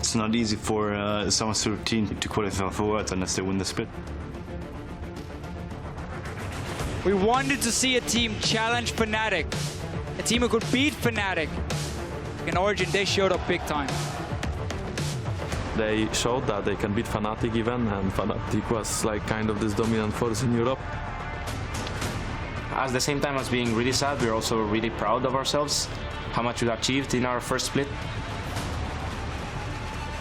It's not easy for someone's team to qualify for VODS unless they win the split. We wanted to see a team challenge Fnatic, a team who could beat Fnatic. In Origen, they showed up big time. They showed that they can beat Fnatic even, and Fnatic was like kind of this dominant force in Europe. At the same time as being really sad, we're also really proud of ourselves, how much we achieved in our first split.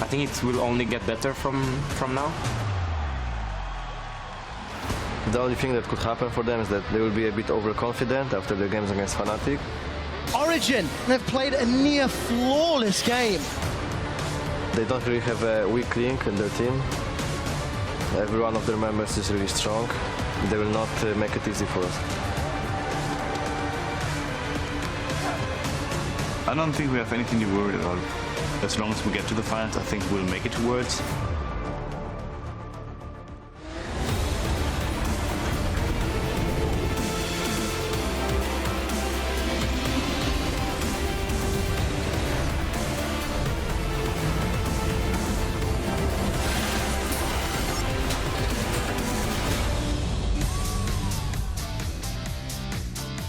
I think it will only get better from now. The only thing that could happen for them is that they will be a bit overconfident after their games against Fnatic. Origen, they've played a near flawless game. They don't really have a weak link in their team. Every one of their members is really strong. They will not make it easy for us. I don't think we have anything to worry about. As long as we get to the finals, I think we'll make it to VODS.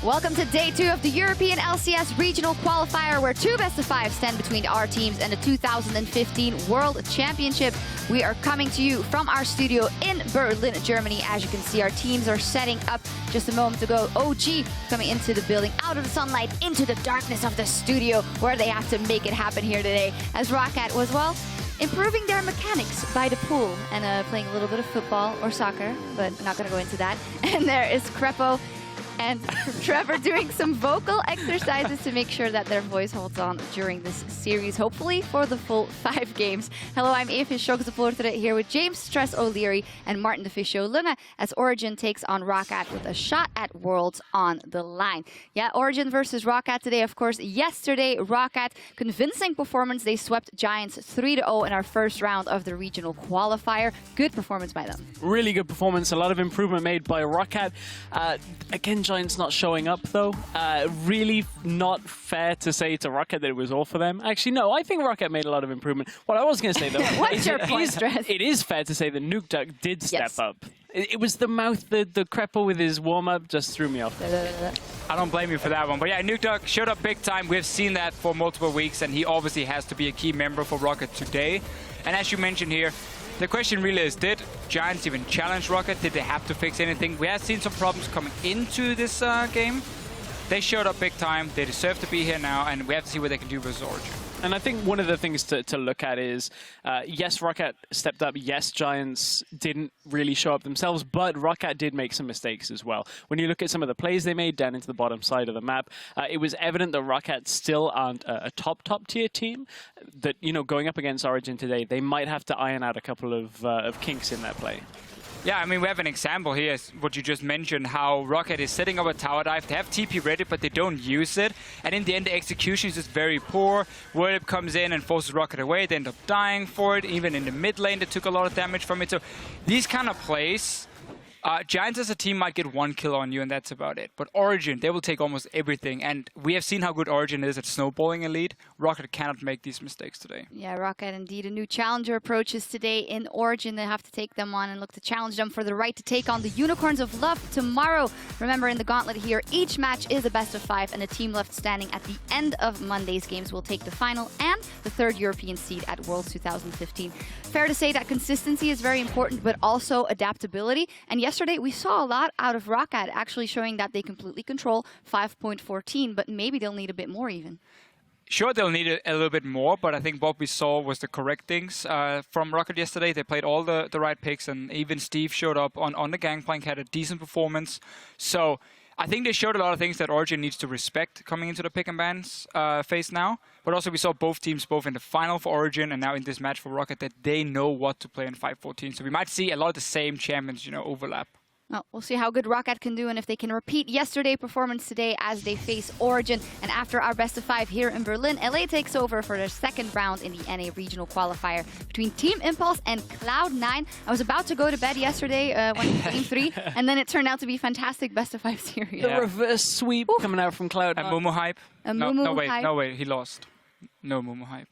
Welcome to day 2 of the European LCS Regional Qualifier, where 2 best-of-5 stand between our teams and the 2015 World Championship. We are coming to you from our studio in Berlin, Germany. As you can see, our teams are setting up just a moment ago. OG coming into the building, out of the sunlight, into the darkness of the studio, where they have to make it happen here today. As Roccat was, well, improving their mechanics by the pool and playing a little bit of football or soccer, but I'm not going to go into that. And there is Crepo and Trevor doing some vocal exercises to make sure that their voice holds on during this series, hopefully for the full 5 games. Hello, I'm Eva Schokesupporter here with James Stress O'Leary and Martin de Fischo Lunge as Origen takes on Roccat with a shot at Worlds on the line. Yeah, Origen versus Roccat today, of course. Yesterday, Roccat, convincing performance. They swept Giants 3-0 in our first round of the regional qualifier. Good performance by them. Really good performance. A lot of improvement made by Roccat. Again, Giants not showing up, though. Really not fair to say to Roccat that it was all for them. Actually, no, I think Roccat made a lot of improvement. What I was going to say, though, What's your point, Stress? It is fair to say that Nukeduck did step up. It was the mouth, the Crepo with his warm-up just threw me off. I don't blame you for that one. But yeah, Nukeduck showed up big time. We've seen that for multiple weeks, and he obviously has to be a key member for Roccat today. And as you mentioned here, the question really is, did Giants even challenge Roccat? Did they have to fix anything? We have seen some problems coming into this game. They showed up big time. They deserve to be here now, and we have to see what they can do with Origen. And I think one of the things to look at is, yes, Roccat stepped up. Yes, Giants didn't really show up themselves, but Roccat did make some mistakes as well. When you look at some of the plays they made down into the bottom side of the map, it was evident that Roccat still aren't a top tier team. That, you know, going up against Origen today, they might have to iron out a couple of kinks in their play. Yeah, I mean, we have an example here, what you just mentioned, how Roccat is setting up a tower dive. They have TP ready, but they don't use it. And in the end, the execution is just very poor. Wordip comes in and forces Roccat away. They end up dying for it. Even in the mid lane, they took a lot of damage from it. So these kind of plays, Giants as a team might get 1 kill on you, and that's about it. But Origen, they will take almost everything. And we have seen how good Origen is at snowballing elite. Roccat cannot make these mistakes today. Yeah, Roccat indeed. A new challenger approaches today in Origen. They have to take them on and look to challenge them for the right to take on the Unicorns of Love tomorrow. Remember, in the gauntlet here, each match is a best-of-5, and the team left standing at the end of Monday's games will take the final and the 3rd European seed at Worlds 2015. Fair to say that consistency is very important, but also adaptability. And yesterday, we saw a lot out of Roccat, actually showing that they completely control 5.14, but maybe they'll need a bit more even. Sure, they'll need a little bit more, but I think what we saw was the correct things from Roccat yesterday. They played all the right picks, and even Steve showed up on the Gangplank, had a decent performance. So I think they showed a lot of things that Origen needs to respect coming into the pick and bans phase now. But also we saw both teams, both in the final for Origen and now in this match for Roccat, that they know what to play in 5.14. So we might see a lot of the same champions, you know, overlap. Well, we'll see how good Roccat can do and if they can repeat yesterday's performance today as they face Origen. And after our best-of-5 here in Berlin, LA takes over for their 2nd round in the NA Regional Qualifier between Team Impulse and Cloud9. I was about to go to bed yesterday when Game 3, and then it turned out to be fantastic best-of-5 series. The reverse sweep coming out from Cloud9. And Mumu hype. No, wait, he lost. No Mumu hype.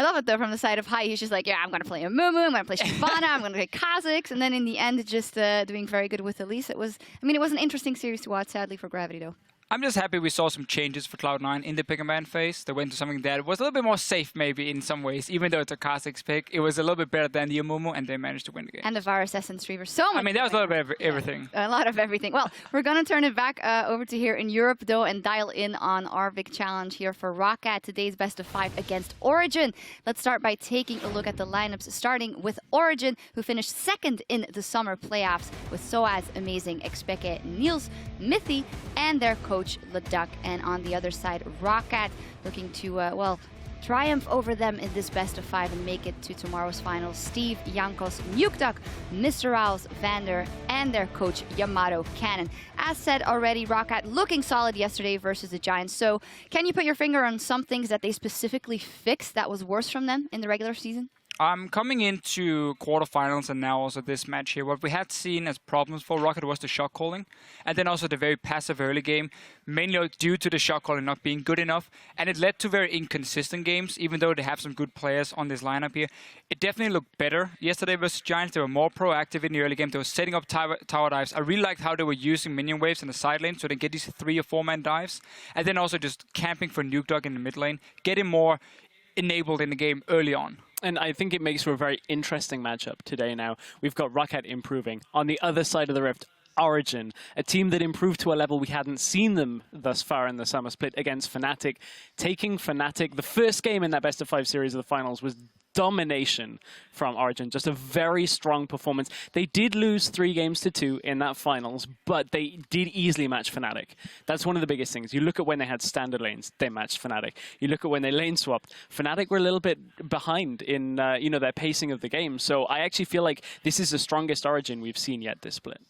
I love it though from the side of Hai. He's just like, yeah, I'm going to play a Mumu, I'm going to play Shyvana, I'm going to play Kha'Zix, and then in the end, just doing very good with Elise. It was an interesting series to watch, sadly, for Gravity though. I'm just happy we saw some changes for Cloud9 in the pick and ban phase. They went to something that was a little bit more safe, maybe, in some ways. Even though it's a Kha'Zix pick, it was a little bit better than the Amumu, and they managed to win the game. And the Varus Essence Reaver. So much. I mean, that was a little bit of everything. Yeah, a lot of everything. Well, we're going to turn it back over to here in Europe, though, and dial in on our big challenge here for Roccat. Today's best of 5 against Origen. Let's start by taking a look at the lineups, starting with Origen, who finished second in the summer playoffs with Soaz, Amazing, Expeke, Niels, Mithy, and their coach, Leduc. And on the other side, Roccat looking to, well, triumph over them in this best of 5 and make it to tomorrow's finals. Steve, Jankos, Nukeduck, Mr. Rouse, Vander, and their coach, Yamato Cannon. As said already, Roccat looking solid yesterday versus the Giants. So can you put your finger on some things that they specifically fixed that was worse from them in the regular season? Coming into quarterfinals and now also this match here, what we had seen as problems for Roccat was the shot calling, and then also the very passive early game, mainly due to the shot calling not being good enough, and it led to very inconsistent games, even though they have some good players on this lineup here. It definitely looked better yesterday versus Giants. They were more proactive in the early game. They were setting up tower dives. I really liked how they were using minion waves in the side lane so they get these 3 or 4 man dives, and then also just camping for Nukeduck in the mid lane, getting more enabled in the game early on. And I think it makes for a very interesting matchup today now. We've got Roccat improving. On the other side of the rift, Origen, a team that improved to a level we hadn't seen them thus far in the summer split against Fnatic. Taking Fnatic, the first game in that best of 5 series of the finals was domination from Origen. Just a very strong performance. They did lose 3 games to 2 in that finals, but they did easily match Fnatic. That's one of the biggest things. You look at when they had standard lanes, they matched Fnatic. You look at when they lane swapped, Fnatic were a little bit behind in their pacing of the game. So I actually feel like this is the strongest Origen we've seen yet this split.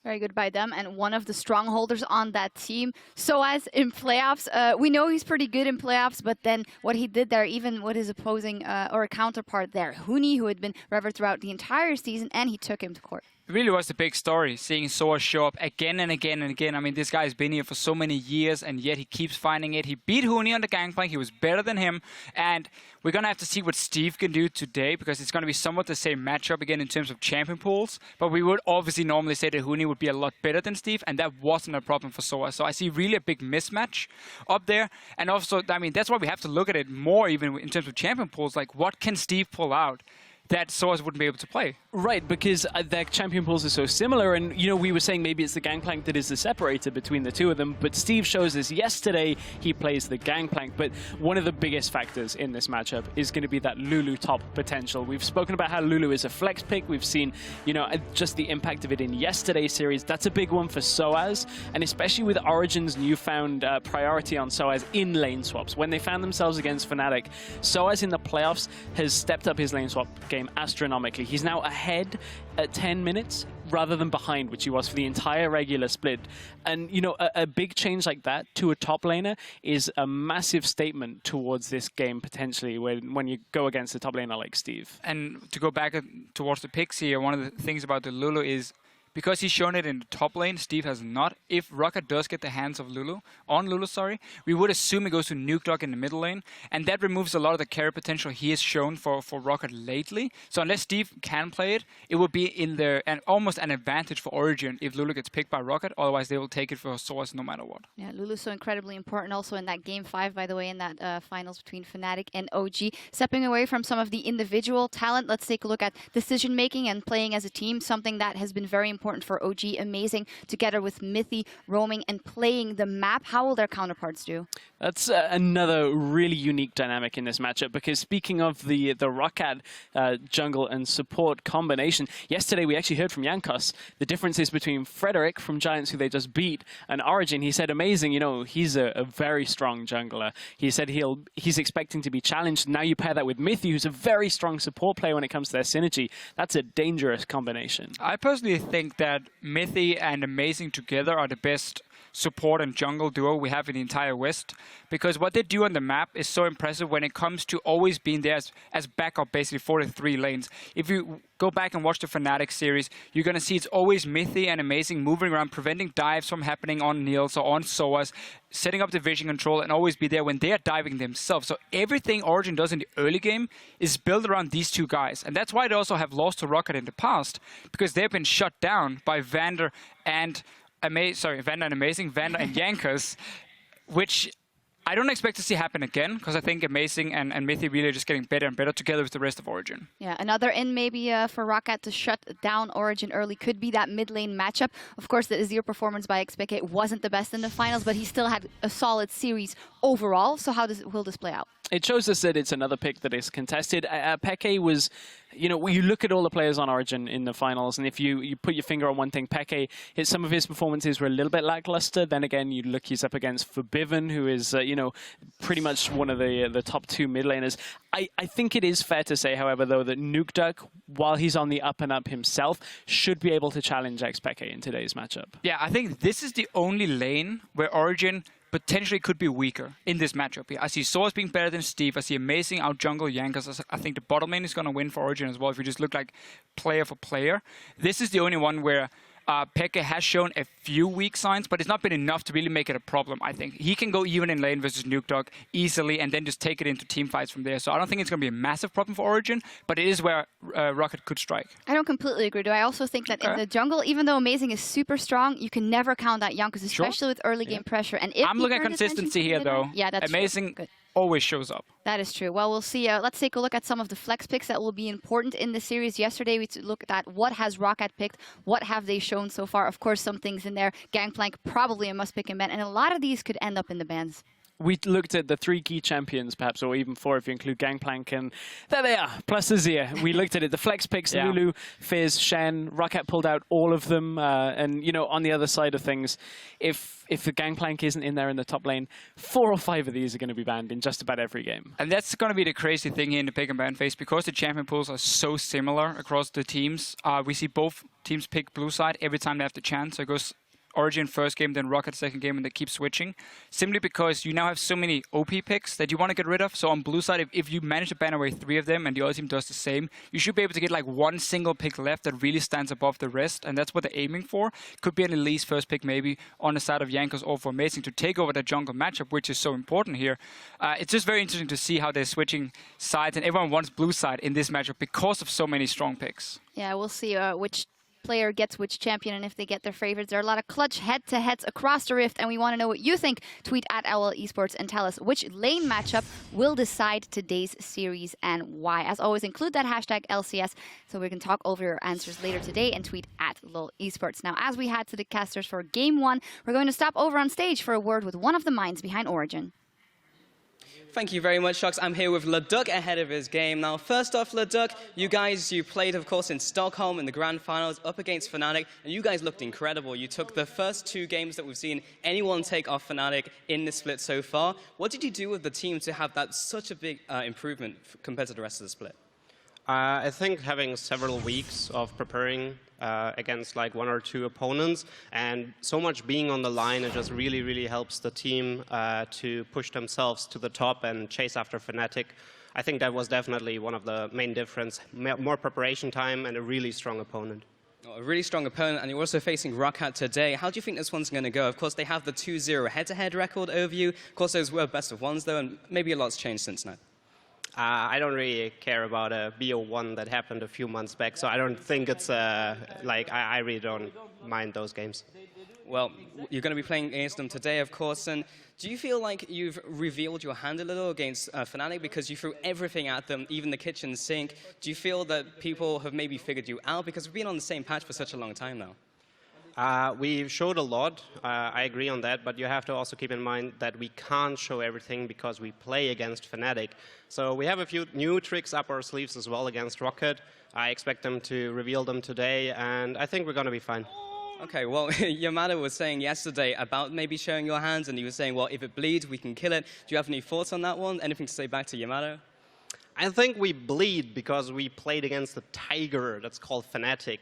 Very good by them, and one of the strongholders on that team. Soaz in playoffs, we know he's pretty good in playoffs, but then what he did there, even with his opposing or counterpart there, Huni, who had been revered throughout the entire season, and he took him to court. It really was the big story, seeing Soaz show up again and again and again. I mean, this guy's been here for so many years, and yet he keeps finding it. He beat Huni on the gangplank. He was better than him. And we're going to have to see what Steve can do today, because it's going to be somewhat the same matchup again in terms of champion pools. But we would obviously normally say that Huni would be a lot better than Steve, and that wasn't a problem for Soaz. So I see really a big mismatch up there. And also, I mean, that's why we have to look at it more even in terms of champion pools. Like, what can Steve pull out that Soaz wouldn't be able to play? Right, because their champion pools are so similar, and we were saying maybe it's the gangplank that is the separator between the two of them, but Steve shows us yesterday he plays the gangplank. But one of the biggest factors in this matchup is going to be that Lulu top potential. We've spoken about how Lulu is a flex pick. We've seen, just the impact of it in yesterday's series. That's a big one for Soaz, and especially with Origen's newfound priority on Soaz in lane swaps. When they found themselves against Fnatic, Soaz in the playoffs has stepped up his lane swap game astronomically. He's now ahead at 10 minutes rather than behind, which he was for the entire regular split. And, a big change like that to a top laner is a massive statement towards this game, potentially, when you go against a top laner like Steve. And to go back towards the picks here, one of the things about the Lulu is, because he's shown it in the top lane, Steve has not. If Roccat does get the hands of Lulu, we would assume it goes to Nukeduck in the middle lane, and that removes a lot of the carry potential he has shown for Roccat lately. So unless Steve can play it, it would be in there and almost an advantage for Origen if Lulu gets picked by Roccat. Otherwise, they will take it for Soaz no matter what. Yeah, Lulu's so incredibly important also in that game 5, by the way, in that finals between Fnatic and OG. Stepping away from some of the individual talent, let's take a look at decision making and playing as a team, something that has been very important for OG. Amazing, together with Mithy roaming and playing the map. How will their counterparts do? That's another really unique dynamic in this matchup, because speaking of the Roccat jungle and support combination, yesterday we actually heard from Jankos the differences between Frederick from Giants, who they just beat, and Origen. He said, amazing, he's a very strong jungler. He said he's expecting to be challenged. Now you pair that with Mithy, who's a very strong support player when it comes to their synergy. That's a dangerous combination. I personally think that Mithy and Amazing together are the best support and jungle duo we have in the entire West, because what they do on the map is so impressive when it comes to always being there as backup basically for the 3 lanes. If you go back and watch the Fnatic series, you're going to see it's always Mythy and Amazing moving around, preventing dives from happening on Niels or on Soas, setting up the vision control, and always be there when they are diving themselves. So everything Origen does in the early game is built around these 2 guys. And that's why they also have lost to Roccat in the past, because they've been shut down by Vander and Amazing, Vander and Jankers, which I don't expect to see happen again, because I think Amazing and Mythy really are just getting better and better together with the rest of Origen. Yeah, another in maybe for Roccat to shut down Origen early could be that mid lane matchup. Of course, the Azir performance by XPK wasn't the best in the finals, but he still had a solid series overall. So how will this play out? It shows us that it's another pick that is contested. Peke was, you know, you look at all the players on Origen in the finals, and if you put your finger on one thing, Peke, some of his performances were a little bit lackluster. Then again, you look, he's up against Forbiven, who is, you know, pretty much one of the top 2 mid laners. I think it is fair to say, however, though, that Nukeduck, while he's on the up and up himself, should be able to challenge XPK in today's matchup. Yeah, I think this is the only lane where Origen potentially could be weaker in this matchup here. I see Source being better than Steve. I see Amazing out jungle Jankers. I think the bottom lane is going to win for Origen as well if you just look like player for player. This is the only one where Peke has shown a few weak signs, but it's not been enough to really make it a problem, I think. He can go even in lane versus Nukeduck easily and then just take it into team fights from there. So I don't think it's going to be a massive problem for Origen, but it is where Roccat could strike. I don't completely agree. Do I also think that in the jungle, even though Amazing is super strong, you can never count out Jankers, especially with early game pressure. And if I'm looking at consistency here, though. Yeah, that's Amazing true. always shows up. That is true. Well, we'll see. Let's take a look at some of the flex picks that will be important in the series. Yesterday, we looked at what has Roccat picked, what have they shown so far. Of course, some things in there. Gangplank, probably a must-pick in ban, and a lot of these could end up in the bans. We looked at the 3 key champions, perhaps, or even 4 if you include Gangplank, and there they are, plus Azir. We looked at it, the flex picks, Lulu, Fizz, Shen, Roccat pulled out all of them, and, you know, on the other side of things, if the Gangplank isn't in there in the top lane, 4 or 5 of these are going to be banned in just about every game. And that's going to be the crazy thing here in the pick and ban phase, because the champion pools are so similar across the teams. We see both teams pick blue side every time they have the chance, so it goes Origen first game, then Roccat second game, and they keep switching. Simply because you now have so many OP picks that you want to get rid of. So on blue side, if you manage to ban away 3 of them and the other team does the same, you should be able to get like 1 single pick left that really stands above the rest. And that's what they're aiming for. Could be an Elise first pick maybe on the side of Jankers or for Amazing to take over that jungle matchup, which is so important here. It's just very interesting to see how they're switching sides. And everyone wants blue side in this matchup because of so many strong picks. Yeah, we'll see which player gets which champion and if they get their favorites. There are a lot of clutch head-to-heads across the Rift, and we want to know what you think. Tweet at LL Esports and tell us which lane matchup will decide today's series and why. As always, include that hashtag LCS so we can talk over your answers later today, and tweet at LOL Esports. Now, as we head to the casters for Game 1, we're going to stop over on stage for a word with one of the minds behind Origen. Thank you very much, Shux. I'm here with Leduc ahead of his game. Now, first off, Leduc, you played, of course, in Stockholm in the Grand Finals up against Fnatic, and you guys looked incredible. You took the first 2 games that we've seen anyone take off Fnatic in this split so far. What did you do with the team to have that such a big improvement compared to the rest of the split? I think having several weeks of preparing against like 1 or 2 opponents and so much being on the line, it just really, really helps the team to push themselves to the top and chase after Fnatic. I think that was definitely one of the main difference. More preparation time and a really strong opponent. A really strong opponent, and you're also facing Roccat today. How do you think this one's going to go? Of course, they have the 2-0 head-to-head record over you. Of course, those were best of ones, though, and maybe a lot's changed since now. I don't really care about a BO1 that happened a few months back, so I don't think it's like I really don't mind those games. Well, you're going to be playing against them today, of course, and do you feel like you've revealed your hand a little against Fnatic because you threw everything at them, even the kitchen sink? Do you feel that people have maybe figured you out? Because we've been on the same patch for such a long time now. We showed a lot, I agree on that, but you have to also keep in mind that we can't show everything because we play against Fnatic. So we have a few new tricks up our sleeves as well against Roccat. I expect them to reveal them today, and I think we're going to be fine. Okay, well, Yamada was saying yesterday about maybe showing your hands, and he was saying, well, if it bleeds, we can kill it. Do you have any thoughts on that one? Anything to say back to Yamada? I think we bleed because we played against a tiger that's called Fnatic.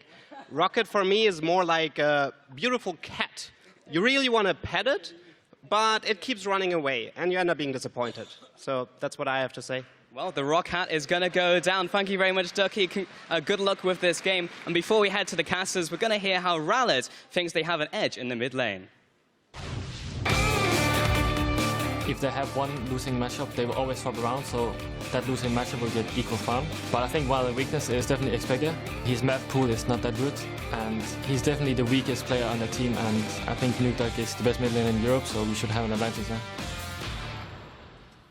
Roccat for me is more like a beautiful cat you really want to pet it, but it keeps running away, and you end up being disappointed. So that's what I have to say. Well, the Roccat is going to go down. Thank you very much, Ducky. Good luck with this game. And before we head to the casters, we're going to hear how Rallet thinks they have an edge in the mid lane. If they have one losing matchup, they will always swap around, so that losing matchup will get equal farm. But I think while the weakness is definitely Xpector, his map pool is not that good, and he's definitely the weakest player on the team, and I think Nuke Duck is the best mid lane in Europe, so we should have an advantage there.